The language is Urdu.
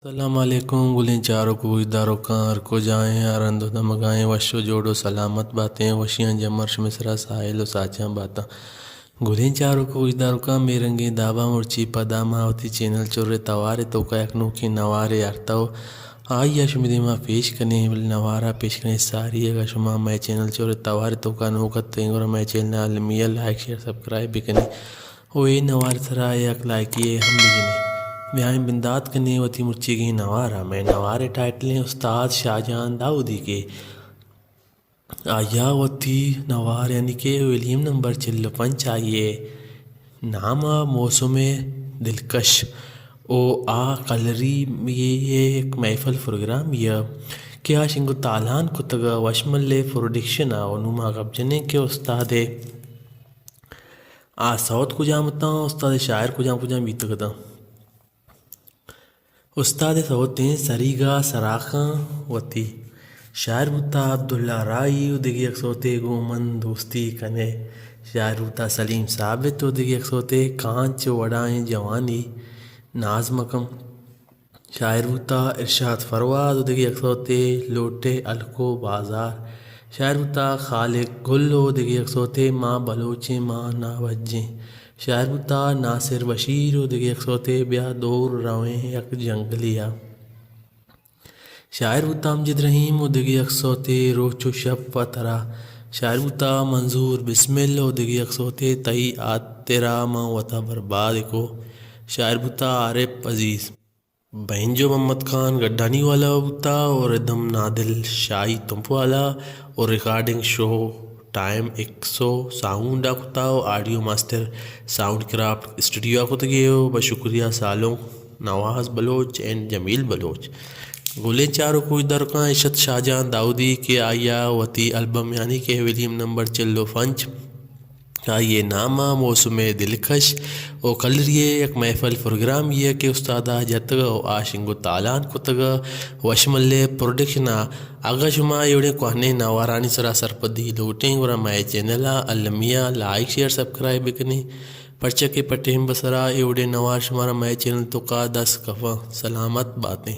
السلام علیکم گلیں چاروں کو اداروں کار کو جائیں آرند و دمگائیں وشو جوڑو سلامت باتیں وشیاں جمرش مصرا ساحل و ساچاں باتاں گلیں چاروں کو اداروں کا میرنگیں دابا مرچی پداما ہوتی چینل چورے توارے تو کا یکنو کی نوارے ارتاو آئیا شمی ما پیش کنے بل نوارا پیش کنے ساری اگا شما میں چینل چورے توارے تو کا نوکت اور میں چینل عالمیہ لائک شیئر سبسکرائب بھی کنے اوے نوار سرا یک لائکی ہم بھی جنے بیائیں بندات کنے وتی مرچی گی نوارا میں نوارے ٹائٹلیں استاد شاہجہان داؤدی کے آیا وتی نوار یعنی کہ ولیم نمبر 55 آئیے نام موسم دلکش او کلری یہ ایک محفل پروگرام یہ کیا شنگو تالان کتگا وشمل پروڈکشن نما غب جنے کے استاد سوت کو جامتا استاد شاعر کو جام بیتگتا استاد سوتیں سریگا سراخاں وتی شاعر بوتا عبداللہ رائی ادگی ایک سوتے گومن دوستی کنے شاعر بوتا سلیم ثابت ادگی ایک سوتے کانچ وڑائیں جوانی ناز مکم شاعر بوتا ارشاد فرواد ادگی ایک سوتے لوٹے الکو بازار شاعر بوتا خالق گل ادگی ایک سوتے ماں بلوچیں ماں نا وجیں شاعر بوتا ناصر بشیر ادگی ایک سوتے بیا دور رویں یک جنگلیا شاعر بوتا امجد رحیم ادگی ایک سوتے روچو شب پترا شاعر بوتا منظور بسمل ادگی ایک سوتے تئی آترا ماں وطا برباد کو شاعر بوتا عارف عزیز بہنجو محمد خان گڈانی والا بوتا اور ادم نادل شاہی تمپ والا اور recording show time 100 sound octave audio master sound craft studio آکتگیو بشکریہ سالوں نواز بلوچ اینڈ جمیل بلوچ گولے چاروں کو ادھر کا عشت شاہجہان داؤدی کے آیا وتی البم یعنی کہ ولیم نمبر 55 آئیے نامہ موسم دلکش او کلریے ایک محفل پروگرام یہ کہ استادہ جتگا او آشنگو تالان کتگا وشمل پروڈکشنا اگا شما ایوڑے کوہنے نوارانی سرا سرپدی لوٹیں ورا مائے چینلا عالمیہ لائک شیئر سبسکرائب بکنے پرچہ کے پٹیم بسرا ایوڑے نوار شمارا مائے چینل تو کا 10 کفا سلامت باتیں